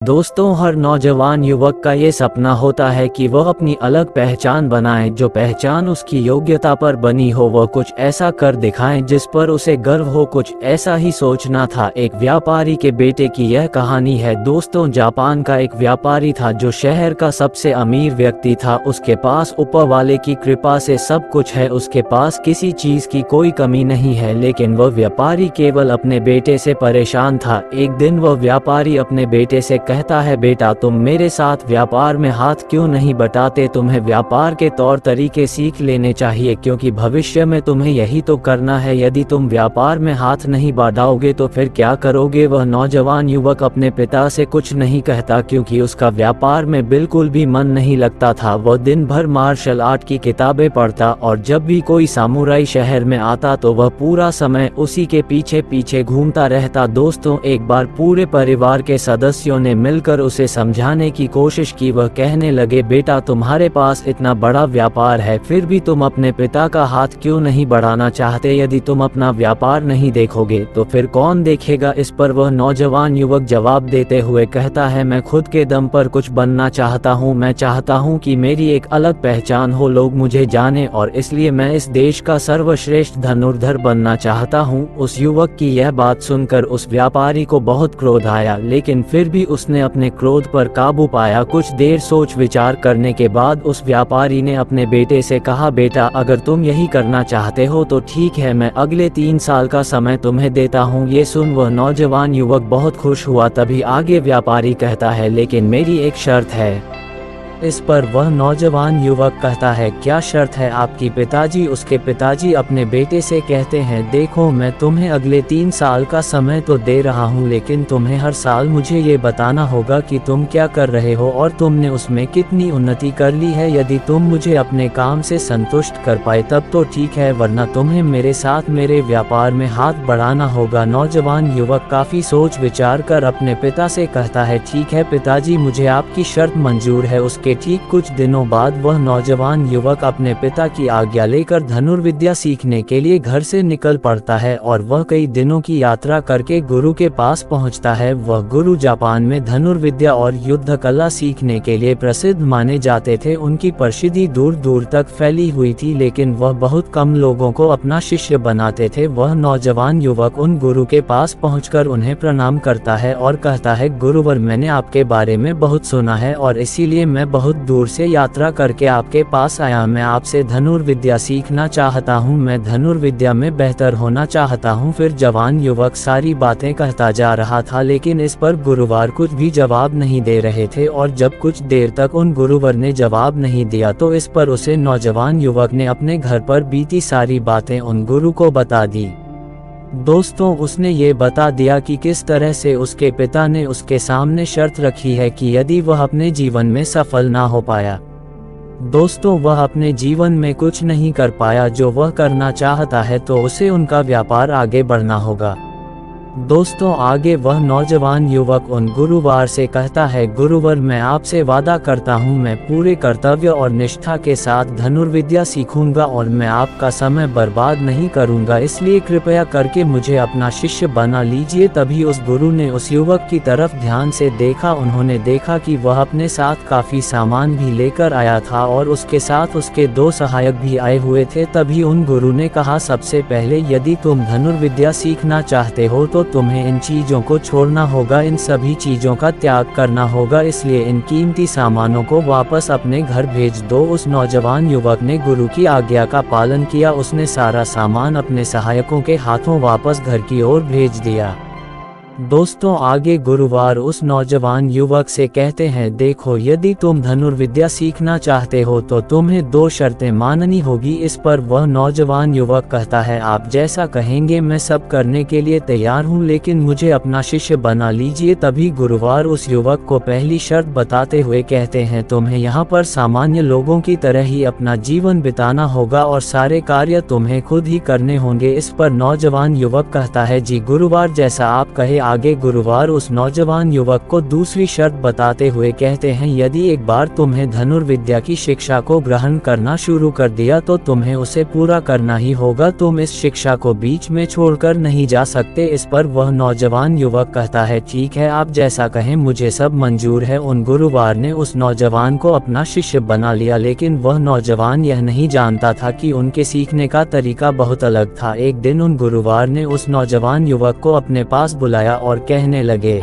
दोस्तों, हर नौजवान युवक का ये सपना होता है कि वह अपनी अलग पहचान बनाए, जो पहचान उसकी योग्यता पर बनी हो। वह कुछ ऐसा कर दिखाए जिस पर उसे गर्व हो। कुछ ऐसा ही सोचना था एक व्यापारी के बेटे की यह कहानी है। दोस्तों, जापान का एक व्यापारी था जो शहर का सबसे अमीर व्यक्ति था। उसके पास ऊपर वाले की कृपा से सब कुछ है, उसके पास किसी चीज की कोई कमी नहीं है। लेकिन वह व्यापारी केवल अपने बेटे से परेशान था। एक दिन वह व्यापारी अपने बेटे से कहता है, बेटा, तुम मेरे साथ व्यापार में हाथ क्यों नहीं बटाते? तुम्हें व्यापार के तौर तरीके सीख लेने चाहिए, क्योंकि भविष्य में तुम्हें यही तो करना है। यदि तुम व्यापार में हाथ नहीं बढ़ाओगे तो फिर क्या करोगे? वह नौजवान युवक अपने पिता से कुछ नहीं कहता, क्योंकि उसका व्यापार में बिल्कुल भी मन नहीं लगता था। वह दिन भर मार्शल आर्ट की किताबें पढ़ता और जब भी कोई सामुराई शहर में आता तो वह पूरा समय उसी के पीछे पीछे घूमता रहता। दोस्तों, एक बार पूरे परिवार के सदस्यों ने मिलकर उसे समझाने की कोशिश की। वह कहने लगे, बेटा, तुम्हारे पास इतना बड़ा व्यापार है, फिर भी तुम अपने पिता का हाथ क्यों नहीं बढ़ाना चाहते? यदि तुम अपना व्यापार नहीं देखोगे तो फिर कौन देखेगा? इस पर वह नौजवान युवक जवाब देते हुए कहता है, मैं खुद के दम पर कुछ बनना चाहता हूँ। मैं चाहता हूँ कि मेरी एक अलग पहचान हो, लोग मुझे जाने, और इसलिए मैं इस देश का सर्वश्रेष्ठ धनुर्धर बनना चाहता हूँ। उस युवक की यह बात सुनकर उस व्यापारी को बहुत क्रोध आया, लेकिन फिर भी उसने अपने क्रोध पर काबू पाया। कुछ देर सोच विचार करने के बाद उस व्यापारी ने अपने बेटे से कहा, बेटा, अगर तुम यही करना चाहते हो तो ठीक है, मैं अगले 3 साल का समय तुम्हें देता हूँ। ये सुन वह नौजवान युवक बहुत खुश हुआ। तभी आगे व्यापारी कहता है, लेकिन मेरी एक शर्त है। इस पर वह नौजवान युवक कहता है, क्या शर्त है आपकी पिताजी? उसके पिताजी अपने बेटे से कहते हैं, देखो, मैं तुम्हें अगले 3 साल का समय तो दे रहा हूँ, लेकिन तुम्हें हर साल मुझे ये बताना होगा कि तुम क्या कर रहे हो और तुमने उसमें कितनी उन्नति कर ली है। यदि तुम मुझे अपने काम से संतुष्ट कर पाए तब तो ठीक है, वरना तुम्हें मेरे साथ मेरे व्यापार में हाथ बढ़ाना होगा। नौजवान युवक काफी सोच विचार कर अपने पिता से कहता है, ठीक है पिताजी, मुझे आपकी शर्त मंजूर है। उसके ठीक कुछ दिनों बाद वह नौजवान युवक अपने पिता की आज्ञा लेकर धनुर्विद्या सीखने के लिए घर से निकल पड़ता है और वह कई दिनों की यात्रा करके गुरु के पास पहुंचता है। वह गुरु जापान में धनुर्विद्या और युद्ध कला सीखने के लिए प्रसिद्ध माने जाते थे। उनकी प्रसिद्धि दूर दूर तक फैली हुई थी, लेकिन वह बहुत कम लोगों को अपना शिष्य बनाते थे। वह नौजवान युवक उन गुरु के पास पहुंचकर उन्हें प्रणाम करता है और कहता है, गुरुवर, मैंने आपके बारे में बहुत सुना है और इसीलिए मैं बहुत दूर से यात्रा करके आपके पास आया। मैं आपसे धनुर्विद्या सीखना चाहता हूँ, मैं धनुर्विद्या में बेहतर होना चाहता हूँ। फिर जवान युवक सारी बातें कहता जा रहा था, लेकिन इस पर गुरुवार कुछ भी जवाब नहीं दे रहे थे और जब कुछ देर तक उन गुरुवर ने जवाब नहीं दिया तो इस पर उसे नौजवान युवक ने अपने घर पर बीती सारी बातें उन गुरु को बता दी। दोस्तों, उसने ये बता दिया कि किस तरह से उसके पिता ने उसके सामने शर्त रखी है कि यदि वह अपने जीवन में सफल ना हो पाया, दोस्तों, वह अपने जीवन में कुछ नहीं कर पाया जो वह करना चाहता है, तो उसे उनका व्यापार आगे बढ़ना होगा। दोस्तों, आगे वह नौजवान युवक उन गुरुवार से कहता है, गुरुवर, मैं आपसे वादा करता हूँ, मैं पूरे कर्तव्य और निष्ठा के साथ धनुर्विद्या सीखूंगा और मैं आपका समय बर्बाद नहीं करूंगा, इसलिए कृपया करके मुझे अपना शिष्य बना लीजिए। तभी उस गुरु ने उस युवक की तरफ ध्यान से देखा। उन्होंने देखा कि वह अपने साथ काफी सामान भी लेकर आया था और उसके साथ उसके 2 सहायक भी आए हुए थे। तभी उन गुरु ने कहा, सबसे पहले यदि तुम धनुर्विद्या सीखना चाहते हो तो तुम्हें इन चीजों को छोड़ना होगा, इन सभी चीजों का त्याग करना होगा, इसलिए इन कीमती सामानों को वापस अपने घर भेज दो। उस नौजवान युवक ने गुरु की आज्ञा का पालन किया। उसने सारा सामान अपने सहायकों के हाथों वापस घर की ओर भेज दिया। दोस्तों, आगे गुरुवार उस नौजवान युवक से कहते हैं, देखो, यदि तुम धनुर्विद्या सीखना चाहते हो तो तुम्हें 2 शर्तें माननी होगी। इस पर वह नौजवान युवक कहता है, आप जैसा कहेंगे मैं सब करने के लिए तैयार हूँ, लेकिन मुझे अपना शिष्य बना लीजिए। तभी गुरुवार उस युवक को पहली शर्त बताते हुए कहते हैं, तुम्हें यहाँ पर सामान्य लोगों की तरह ही अपना जीवन बिताना होगा और सारे कार्य तुम्हें खुद ही करने होंगे। इस पर नौजवान युवक कहता है, जी गुरुवार, जैसा आप कहे आगे गुरुवार उस नौजवान युवक को दूसरी शर्त बताते हुए कहते हैं, यदि एक बार तुम्हें धनुर्विद्या की शिक्षा को ग्रहण करना शुरू कर दिया तो तुम्हें उसे पूरा करना ही होगा, तुम इस शिक्षा को बीच में छोड़कर नहीं जा सकते। इस पर वह नौजवान युवक कहता है, ठीक है, आप जैसा कहें, मुझे सब मंजूर है। उन गुरुवार ने उस नौजवान को अपना शिष्य बना लिया, लेकिन वह नौजवान यह नहीं जानता था कि उनके सीखने का तरीका बहुत अलग था। एक दिन उन गुरुवार ने उस नौजवान युवक को अपने पास बुलाया और कहने लगे,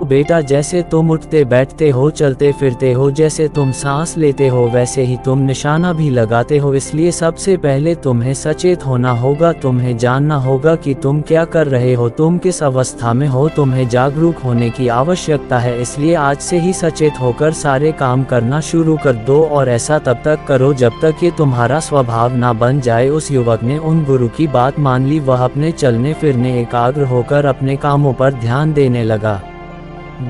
बेटा, जैसे तुम उठते बैठते हो, चलते फिरते हो, जैसे तुम सांस लेते हो, वैसे ही तुम निशाना भी लगाते हो। इसलिए सबसे पहले तुम्हें सचेत होना होगा, तुम्हें जानना होगा कि तुम क्या कर रहे हो, तुम किस अवस्था में हो, तुम्हें जागरूक होने की आवश्यकता है। इसलिए आज से ही सचेत होकर सारे काम करना शुरू कर दो, और ऐसा तब तक करो जब तक ये तुम्हारा स्वभाव ना बन जाए। उस युवक ने उन गुरु की बात मान ली। वह अपने चलने फिरने एकाग्र होकर अपने कामों पर ध्यान देने लगा।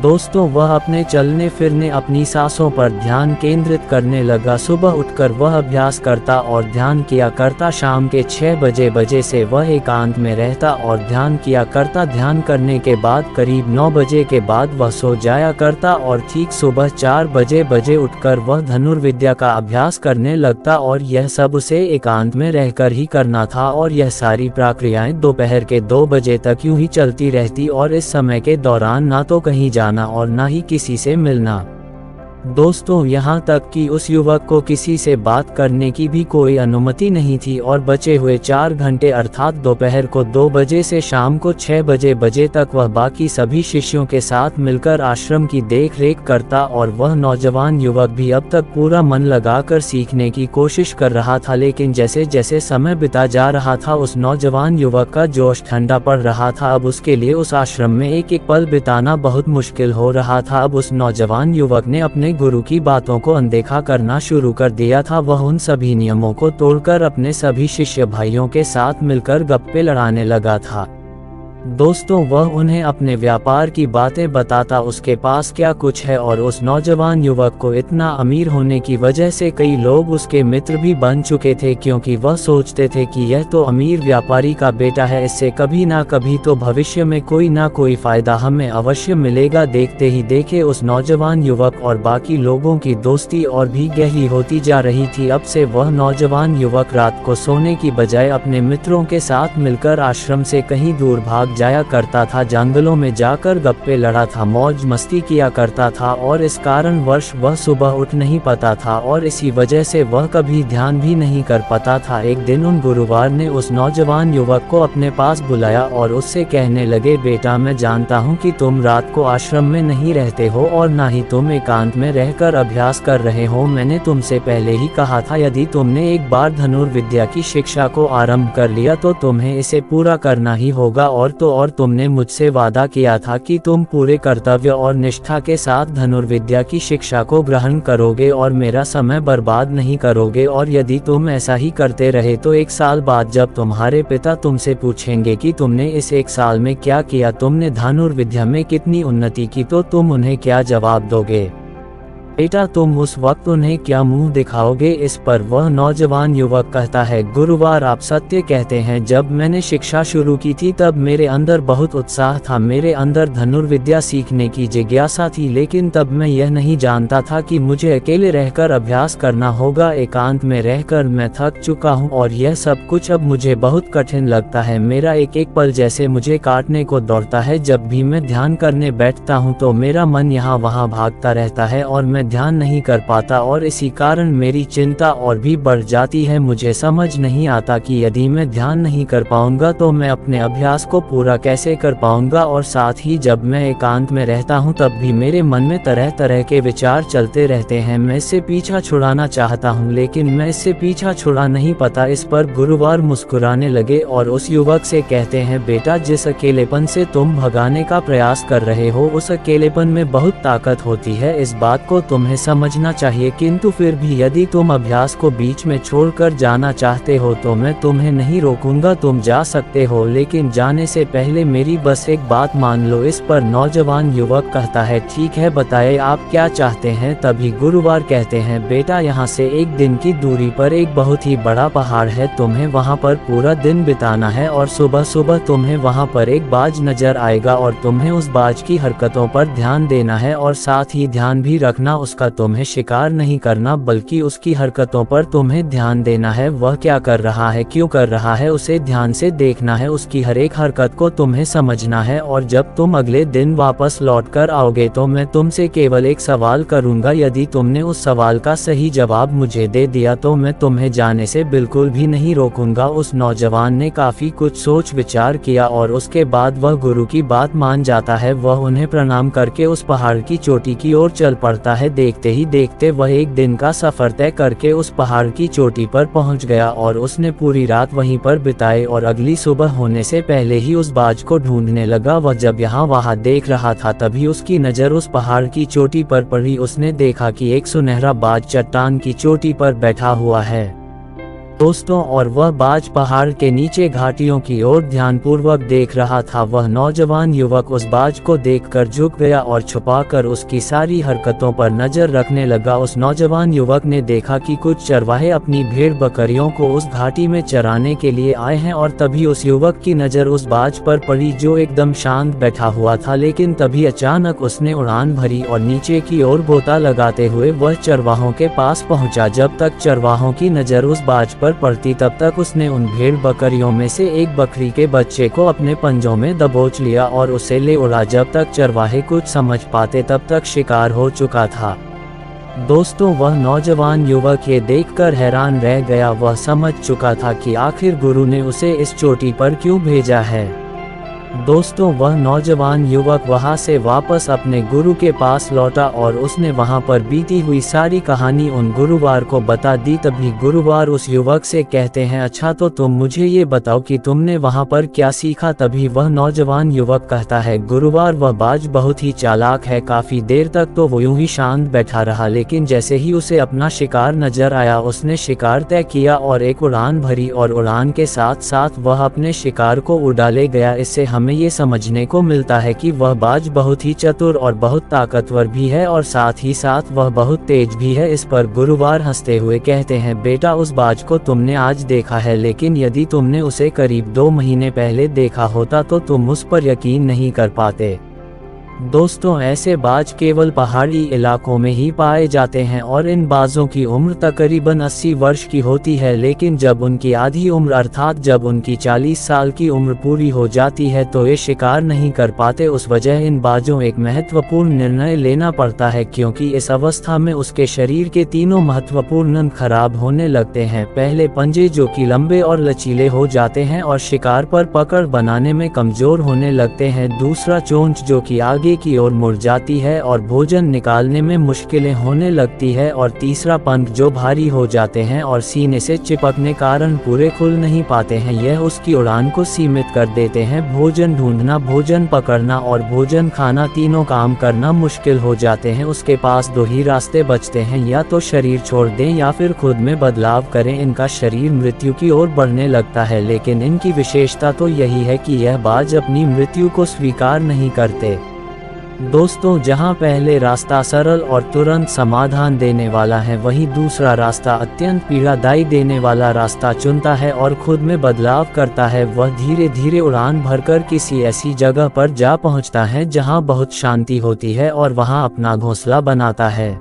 दोस्तों, वह अपने चलने फिरने, अपनी सांसों पर ध्यान केंद्रित करने लगा। सुबह उठकर वह अभ्यास करता और ध्यान किया करता। शाम के 6 बजे से वह एकांत में रहता और ध्यान किया करता। ध्यान करने के बाद करीब 9 बजे के बाद वह सो जाया करता और ठीक सुबह 4 बजे उठकर वह धनुर्विद्या का अभ्यास करने लगता। और यह सब उसे एकांत में रहकर ही करना था, और यह सारी प्रक्रियाएं दोपहर के 2 बजे तक यूं ही चलती रहती। और इस समय के दौरान ना तो कहीं जाना और ना ही किसी से मिलना। दोस्तों, यहाँ तक कि उस युवक को किसी से बात करने की भी कोई अनुमति नहीं थी। और बचे हुए 4 घंटे अर्थात दोपहर को 2 बजे से शाम को 6 बजे तक वह बाकी सभी शिष्यों के साथ मिलकर आश्रम की देख रेख करता। और वह नौजवान युवक भी अब तक पूरा मन लगाकर सीखने की कोशिश कर रहा था, लेकिन जैसे जैसे समय बिता जा रहा था उस नौजवान युवक का जोश ठंडा पड़ रहा था। अब उसके लिए उस आश्रम में एक एक पल बिताना बहुत मुश्किल हो रहा था। अब उस नौजवान युवक ने अपने गुरु की बातों को अनदेखा करना शुरू कर दिया था। वह उन सभी नियमों को तोड़कर अपने सभी शिष्य भाइयों के साथ मिलकर गप्पे लड़ाने लगा था। दोस्तों, वह उन्हें अपने व्यापार की बातें बताता, उसके पास क्या कुछ है। और उस नौजवान युवक को इतना अमीर होने की वजह से कई लोग उसके मित्र भी बन चुके थे, क्योंकि वह सोचते थे कि यह तो अमीर व्यापारी का बेटा है, इससे कभी ना कभी तो भविष्य में कोई ना कोई फायदा हमें अवश्य मिलेगा। देखते ही देखे उस नौजवान युवक और बाकी लोगों की दोस्ती और भी गहरी होती जा रही थी। अब से वह नौजवान युवक रात को सोने की बजाय अपने मित्रों के साथ मिलकर आश्रम से कहीं दूर भाग जाया करता था, जंगलों में जाकर गप्पे लड़ा था, मौज मस्ती किया करता था। और इस कारणवश वह सुबह उठ नहीं पाता था और इसी वजह से वह कभी ध्यान भी नहीं कर पाता था। एक दिन उन गुरुवार ने उस नौजवान युवक को अपने पास बुलाया और उससे कहने लगे, बेटा, मैं जानता हूँ कि तुम रात को आश्रम में नहीं रहते हो और ना ही तुम एकांत में रहकर अभ्यास कर रहे हो। मैंने तुमसे पहले ही कहा था, यदि तुमने एक बार धनुर्विद्या की शिक्षा को आरंभ कर लिया तो तुम्हें इसे पूरा करना ही होगा। और तुमने मुझसे वादा किया था कि तुम पूरे कर्तव्य और निष्ठा के साथ धनुर्विद्या की शिक्षा को ग्रहण करोगे और मेरा समय बर्बाद नहीं करोगे। और यदि तुम ऐसा ही करते रहे तो 1 साल बाद जब तुम्हारे पिता तुमसे पूछेंगे कि तुमने इस 1 साल में क्या किया, तुमने धनुर्विद्या में कितनी उन्नति की, तो तुम उन्हें क्या जवाब दोगे? बेटा, तुम उस वक्त उन्हें क्या मुंह दिखाओगे? इस पर वह नौजवान युवक कहता है, गुरुवार, आप सत्य कहते हैं। जब मैंने शिक्षा शुरू की थी तब मेरे अंदर बहुत उत्साह था, मेरे अंदर धनुर्विद्या सीखने की जिज्ञासा थी, लेकिन तब मैं यह नहीं जानता था कि मुझे अकेले रहकर अभ्यास करना होगा। एकांत में रहकर मैं थक चुका हूँ और यह सब कुछ अब मुझे बहुत कठिन लगता है। मेरा एक एक पल जैसे मुझे काटने को दौड़ता है। जब भी मैं ध्यान करने बैठता हूँ तो मेरा मन यहाँ वहाँ भागता रहता है और मैं ध्यान नहीं कर पाता, और इसी कारण मेरी चिंता और भी बढ़ जाती है। मुझे समझ नहीं आता कि यदि मैं ध्यान नहीं कर पाऊंगा तो मैं अपने अभ्यास को पूरा कैसे कर पाऊंगा। और साथ ही जब मैं एकांत में रहता हूं तब भी मेरे मन में तरह तरह के विचार चलते रहते हैं। मैं इससे पीछा छुड़ाना चाहता हूं, लेकिन मैं इससे पीछा छुड़ा नहीं पाता। इस पर गुरुवार मुस्कुराने लगे और उस युवक से कहते हैं, बेटा, जिस अकेलेपन से तुम भगाने का प्रयास कर रहे हो उस अकेलेपन में बहुत ताकत होती है। इस बात को तुम्हें समझना चाहिए, किंतु फिर भी यदि तुम अभ्यास को बीच में छोड़कर जाना चाहते हो तो मैं तुम्हें नहीं रोकूंगा, तुम जा सकते हो, लेकिन जाने से पहले मेरी बस एक बात मान लो। इस पर नौजवान युवक कहता है, ठीक है बताइए आप क्या चाहते हैं। तभी गुरुवार कहते हैं, बेटा यहाँ से एक दिन की दूरी पर एक बहुत ही बड़ा पहाड़ है, तुम्हें वहाँ पर पूरा दिन बिताना है और सुबह सुबह तुम्हें वहाँ पर एक बाज नजर आएगा और तुम्हें उस बाज की हरकतों पर ध्यान देना है और साथ ही ध्यान भी रखना उसका, तुम्हें शिकार नहीं करना बल्कि उसकी हरकतों पर तुम्हें ध्यान देना है। वह क्या कर रहा है, क्यों कर रहा है, उसे ध्यान से देखना है, उसकी हर एक हरकत को तुम्हें समझना है। और जब तुम अगले दिन वापस लौट कर आओगे तो मैं तुमसे केवल एक सवाल करूंगा, यदि तुमने उस सवाल का सही जवाब मुझे दे दिया तो मैं तुम्हें जाने से बिल्कुल भी नहीं रोकूंगा। उस नौजवान ने काफी कुछ सोच विचार किया और उसके बाद वह गुरु की बात मान जाता है। वह उन्हें प्रणाम करके उस पहाड़ की चोटी की ओर चल पड़ता है। देखते ही देखते वह एक दिन का सफर तय करके उस पहाड़ की चोटी पर पहुंच गया और उसने पूरी रात वहीं पर बिताई और अगली सुबह होने से पहले ही उस बाज को ढूंढने लगा। वह जब यहाँ वहाँ देख रहा था तभी उसकी नज़र उस पहाड़ की चोटी पर पड़ी। उसने देखा कि एक सुनहरा बाज चट्टान की चोटी पर बैठा हुआ है दोस्तों, और वह बाज पहाड़ के नीचे घाटियों की ओर ध्यानपूर्वक देख रहा था। वह नौजवान युवक उस बाज को देखकर झुक गया और छुपाकर उसकी सारी हरकतों पर नजर रखने लगा। उस नौजवान युवक ने देखा कि कुछ चरवाहे अपनी भेड़ बकरियों को उस घाटी में चराने के लिए आए हैं और तभी उस युवक की नजर उस बाज पर पड़ी जो एकदम शांत बैठा हुआ था। लेकिन तभी अचानक उसने उड़ान भरी और नीचे की ओर गोता लगाते हुए वह चरवाहों के पास पहुंचा। जब तक चरवाहों की नजर उस बाज पर पड़ती तब तक उसने उन भेड़ बकरियों में से एक बकरी के बच्चे को अपने पंजों में दबोच लिया और उसे ले उड़ा। जब तक चरवाहे कुछ समझ पाते तब तक शिकार हो चुका था। दोस्तों, वह नौजवान युवक ये देखकर हैरान रह गया। वह समझ चुका था कि आखिर गुरु ने उसे इस चोटी पर क्यों भेजा है। दोस्तों, वह नौजवान युवक वहां से वापस अपने गुरु के पास लौटा और उसने वहां पर बीती हुई सारी कहानी उन गुरुवार को बता दी। तभी गुरुवार उस युवक से कहते हैं, अच्छा तो तुम मुझे ये बताओ कि तुमने वहां पर क्या सीखा। तभी वह नौजवान युवक कहता है, गुरुवार वह बाज बहुत ही चालाक है। काफी देर तक तो वो यूं ही शांत बैठा रहा, लेकिन जैसे ही उसे अपना शिकार नजर आया उसने शिकार तय किया और एक उड़ान भरी और उड़ान के साथ साथ वह अपने शिकार को उड़ा ले गया। इससे हमें ये समझने को मिलता है कि वह बाज बहुत ही चतुर और बहुत ताकतवर भी है और साथ ही साथ वह बहुत तेज भी है। इस पर गुरुवार हंसते हुए कहते हैं, बेटा उस बाज को तुमने आज देखा है, लेकिन यदि तुमने उसे करीब 2 महीने पहले देखा होता तो तुम उस पर यकीन नहीं कर पाते। दोस्तों, ऐसे बाज केवल पहाड़ी इलाकों में ही पाए जाते हैं और इन बाजों की उम्र तकरीबन 80 वर्ष की होती है, लेकिन जब उनकी आधी उम्र अर्थात जब उनकी 40 साल की उम्र पूरी हो जाती है तो ये शिकार नहीं कर पाते। उस वजह इन बाजों एक महत्वपूर्ण निर्णय लेना पड़ता है, क्योंकि इस अवस्था में उसके शरीर के तीनों महत्वपूर्ण अंग खराब होने लगते हैं। पहले पंजे जो कि लंबे और लचीले हो जाते हैं और शिकार पर पकड़ बनाने में कमजोर होने लगते हैं। दूसरा चोंच जो कि आगे की ओर मुड़ जाती है और भोजन निकालने में मुश्किलें होने लगती है। और तीसरा पंख जो भारी हो जाते हैं और सीने से चिपकने कारण पूरे खुल नहीं पाते हैं। यह उसकी उड़ान को सीमित कर देते हैं। भोजन ढूंढना, भोजन पकड़ना और भोजन खाना तीनों काम करना मुश्किल हो जाते हैं। उसके पास 2 ही रास्ते बचते हैं, या तो शरीर छोड़ दें या फिर खुद में बदलाव करें। इनका शरीर मृत्यु की ओर बढ़ने लगता है, लेकिन इनकी विशेषता तो यही है कि यह बाज अपनी मृत्यु को स्वीकार नहीं करते। दोस्तों, जहां पहले रास्ता सरल और तुरंत समाधान देने वाला है, वहीं दूसरा रास्ता अत्यंत पीड़ादायी देने वाला रास्ता चुनता है और खुद में बदलाव करता है। वह धीरे धीरे उड़ान भरकर किसी ऐसी जगह पर जा पहुंचता है जहां बहुत शांति होती है और वहां अपना घोंसला बनाता है।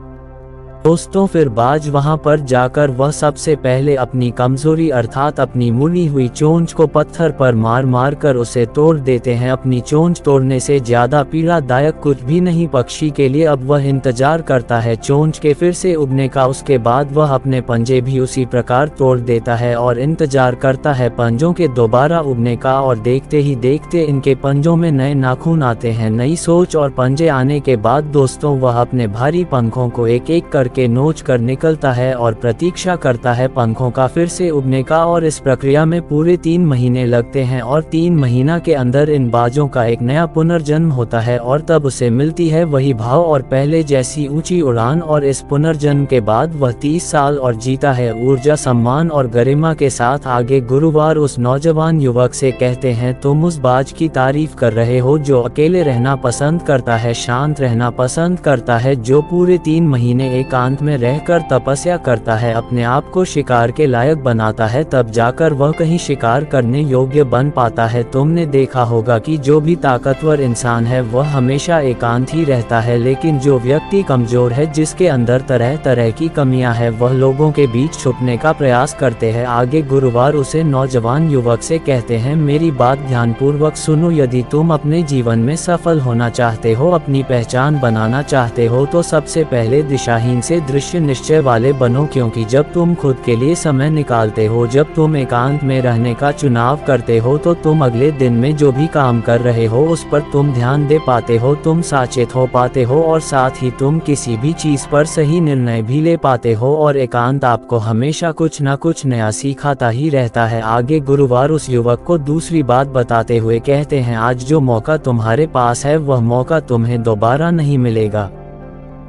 दोस्तों, फिर बाज वहां पर जाकर वह सबसे पहले अपनी कमजोरी अर्थात अपनी मुड़ी हुई चोंच को पत्थर पर मार मार कर उसे तोड़ देते हैं। अपनी चोंच तोड़ने से ज्यादा पीड़ादायक कुछ भी नहीं पक्षी के लिए। अब वह इंतजार करता है चोंच के फिर से उगने का। उसके बाद वह अपने पंजे भी उसी प्रकार तोड़ देता है और इंतजार करता है पंजों के दोबारा उगने का। और देखते ही देखते इनके पंजों में नए नाखून आते हैं। नई सोच और पंजे आने के बाद दोस्तों, वह अपने भारी पंखों को एक एक करके करके नोच कर निकलता है और प्रतीक्षा करता है पंखों का फिर से उगने का, और इस प्रक्रिया में पूरे 3 महीने लगते हैं और 3 महीना के अंदर इन बाजों का एक नया पुनर्जन्म होता है और तब उसे मिलती है वही भाव और पहले जैसी ऊंची उड़ान, और इस पुनर्जन्म के बाद वह 30 साल और जीता है ऊर्जा, सम्मान और गरिमा के साथ। आगे गुरुवार उस नौजवान युवक से कहते हैं, तुम उस बाज की तारीफ कर रहे हो जो अकेले रहना पसंद करता है, शांत रहना पसंद करता है, जो पूरे 3 महीने एकांत में रहकर तपस्या करता है, अपने आप को शिकार के लायक बनाता है, तब जाकर वह कहीं शिकार करने योग्य बन पाता है। तुमने देखा होगा कि जो भी ताकतवर इंसान है वह हमेशा एकांत ही रहता है, लेकिन जो व्यक्ति कमजोर है, जिसके अंदर तरह तरह की कमियां है, वह लोगों के बीच छुपने का प्रयास करते हैं। आगे गुरुवार उसे नौजवान युवक से कहते हैं, मेरी बात ध्यानपूर्वक सुनो, यदि तुम अपने जीवन में सफल होना चाहते हो, अपनी पहचान बनाना चाहते हो, तो सबसे पहले दिशाहीन से दृश्य निश्चय वाले बनो, क्योंकि जब तुम खुद के लिए समय निकालते हो, जब तुम एकांत में रहने का चुनाव करते हो, तो तुम अगले दिन में जो भी काम कर रहे हो उस पर तुम ध्यान दे पाते हो, तुम सचेत हो पाते हो और साथ ही तुम किसी भी चीज पर सही निर्णय भी ले पाते हो, और एकांत आपको हमेशा कुछ न कुछ नया सिखाता ही रहता है। आगे गुरुवार उस युवक को दूसरी बात बताते हुए कहते हैं, आज जो मौका तुम्हारे पास है वह मौका तुम्हें दोबारा नहीं मिलेगा।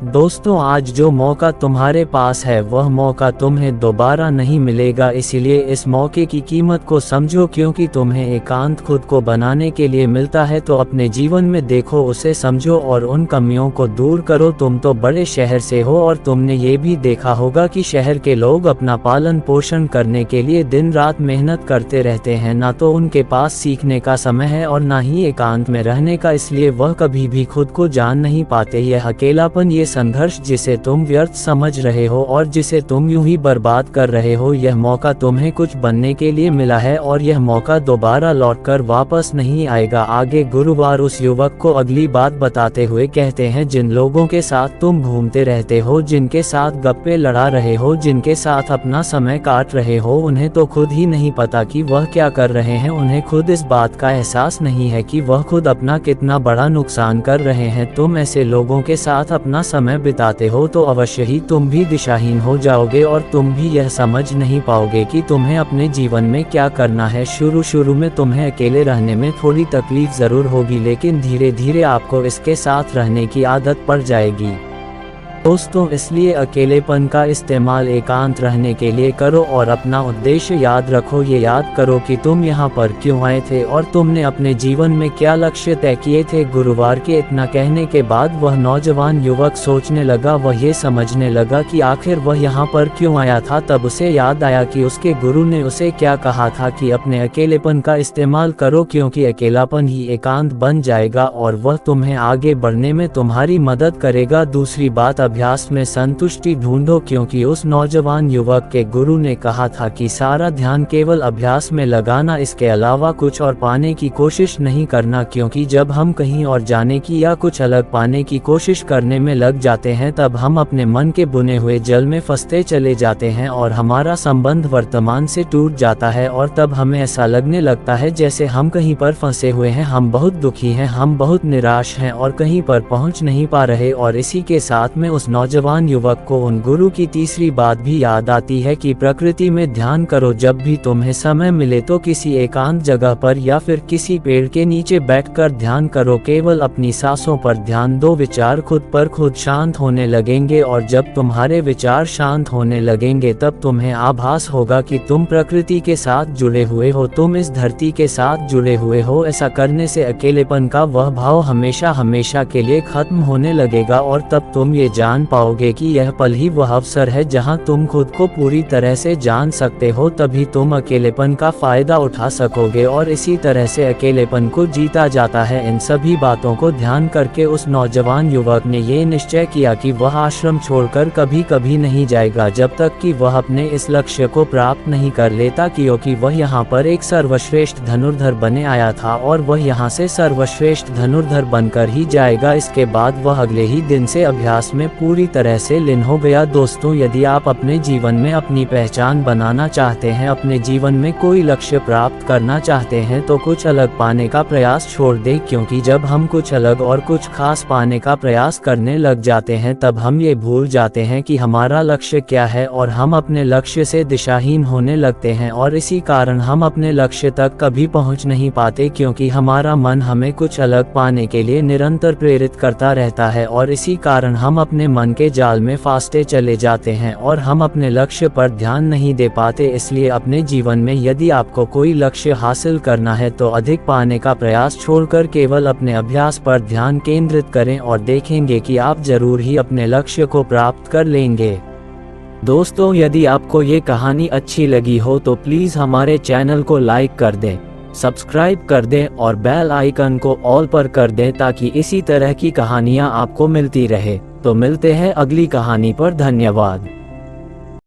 दोस्तों, आज जो मौका तुम्हारे पास है वह मौका तुम्हें दोबारा नहीं मिलेगा, इसीलिए इस मौके की कीमत को समझो, क्योंकि तुम्हें एकांत खुद को बनाने के लिए मिलता है, तो अपने जीवन में देखो, उसे समझो और उन कमियों को दूर करो। तुम तो बड़े शहर से हो और तुमने ये भी देखा होगा कि शहर के लोग अपना पालन पोषण करने के लिए दिन रात मेहनत करते रहते हैं, ना तो उनके पास सीखने का समय है और ना ही एकांत में रहने का, इसलिए वह कभी भी खुद को जान नहीं पाते। यह अकेलापन, ये संघर्ष जिसे तुम व्यर्थ समझ रहे हो और जिसे तुम यूं ही बर्बाद कर रहे हो, यह मौका तुम्हें कुछ बनने के लिए मिला है और यह मौका दोबारा लौटकर वापस नहीं आएगा। आगे गुरुवार उस युवक को अगली बात बताते हुए कहते हैं, जिन लोगों के साथ तुम घूमते रहते हो, जिनके साथ गप्पे लड़ा रहे हो, जिनके साथ अपना समय काट रहे हो, उन्हें तो खुद ही नहीं पता कि वह क्या कर रहे हैं, उन्हें खुद इस बात का एहसास नहीं है कि वह खुद अपना कितना बड़ा नुकसान कर रहे हैं। तुम ऐसे लोगों के साथ अपना समय बिताते हो तो अवश्य ही तुम भी दिशाहीन हो जाओगे और तुम भी यह समझ नहीं पाओगे कि तुम्हें अपने जीवन में क्या करना है। शुरू में तुम्हें अकेले रहने में थोड़ी तकलीफ जरूर होगी, लेकिन धीरे धीरे आपको इसके साथ रहने की आदत पड़ जाएगी। दोस्तों, इसलिए अकेलेपन का इस्तेमाल एकांत रहने के लिए करो और अपना उद्देश्य याद रखो। ये याद करो कि तुम यहाँ पर क्यों आए थे और तुमने अपने जीवन में क्या लक्ष्य तय किए थे। गुरुवार के इतना कहने के बाद वह नौजवान युवक सोचने लगा, वह ये समझने लगा कि आखिर वह यहाँ पर क्यों आया था। तब उसे याद आया कि उसके गुरु ने उसे क्या कहा था कि अपने अकेलेपन का इस्तेमाल करो, क्योंकि अकेलापन ही एकांत बन जाएगा और वह तुम्हें आगे बढ़ने में तुम्हारी मदद करेगा। दूसरी बात, अभ्यास में संतुष्टि ढूंढो, क्योंकि उस नौजवान युवक के गुरु ने कहा था कि सारा ध्यान केवल अभ्यास में लगाना, इसके अलावा कुछ और पाने की कोशिश नहीं करना, क्योंकि जब हम कहीं और जाने की या कुछ अलग पाने की कोशिश करने में लग जाते हैं तब हम अपने मन के बुने हुए जल में फंसते चले जाते हैं और हमारा संबंध वर्तमान से टूट जाता है और तब हमें ऐसा लगने लगता है जैसे हम कहीं पर फंसे हुए हैं, हम बहुत दुखी हैं, हम बहुत निराश हैं और कहीं पर पहुंच नहीं पा रहे। और इसी के साथ में उस नौजवान युवक को उन गुरु की तीसरी बात भी याद आती है कि प्रकृति में ध्यान करो। जब भी तुम्हें समय मिले तो किसी एकांत जगह पर या फिर किसी पेड़ के नीचे बैठकर ध्यान करो, केवल अपनी सांसों पर ध्यान दो। विचार खुद पर खुद शांत होने लगेंगे और जब तुम्हारे विचार शांत होने लगेंगे तब तुम्हें आभास होगा कि तुम प्रकृति के साथ जुड़े हुए हो, तुम इस धरती के साथ जुड़े हुए हो। ऐसा करने से अकेलेपन का वह भाव हमेशा हमेशा के लिए खत्म होने लगेगा और तब तुम ये जान पाओगे कि यह पल ही वह अवसर है जहां तुम खुद को पूरी तरह से जान सकते हो। तभी तुम अकेलेपन का फायदा उठा सकोगे और इसी तरह से अकेलेपन को जीता जाता है। इन सभी बातों को ध्यान करके उस नौजवान युवक ने ये निश्चय किया कि वह आश्रम छोड़कर कभी कभी नहीं जाएगा जब तक कि वह अपने इस लक्ष्य को प्राप्त नहीं कर लेता, क्योंकि वह यहाँ पर एक सर्वश्रेष्ठ धनुर्धर बने आया था और वह यहाँ से सर्वश्रेष्ठ धनुर्धर बनकर ही जाएगा। इसके बाद वह अगले ही दिन से अभ्यास में पूरी तरह से लीन हो गया। दोस्तों, यदि आप अपने जीवन में अपनी पहचान बनाना चाहते हैं, अपने जीवन में कोई लक्ष्य प्राप्त करना चाहते हैं, तो कुछ अलग पाने का प्रयास छोड़ दें, क्योंकि जब हम कुछ अलग और कुछ खास पाने का प्रयास करने लग जाते हैं तब हम ये भूल जाते हैं कि हमारा लक्ष्य क्या है और हम अपने लक्ष्य से दिशाहीन होने लगते हैं और इसी कारण हम अपने लक्ष्य तक कभी पहुंच नहीं पाते, क्योंकि हमारा मन हमें कुछ अलग पाने के लिए निरंतर प्रेरित करता रहता है और इसी कारण हम अपने मन के जाल में फांसते चले जाते हैं और हम अपने लक्ष्य पर ध्यान नहीं दे पाते। इसलिए अपने जीवन में यदि आपको कोई लक्ष्य हासिल करना है तो अधिक पाने का प्रयास छोड़कर केवल अपने अभ्यास पर ध्यान केंद्रित करें और देखेंगे कि आप जरूर ही अपने लक्ष्य को प्राप्त कर लेंगे। दोस्तों, यदि आपको ये कहानी अच्छी लगी हो तो प्लीज़ हमारे चैनल को लाइक कर दें, सब्सक्राइब कर दें और बेल आइकन को ऑल पर कर दें ताकि इसी तरह की कहानियाँ आपको मिलती रहे। तो मिलते हैं अगली कहानी पर। धन्यवाद।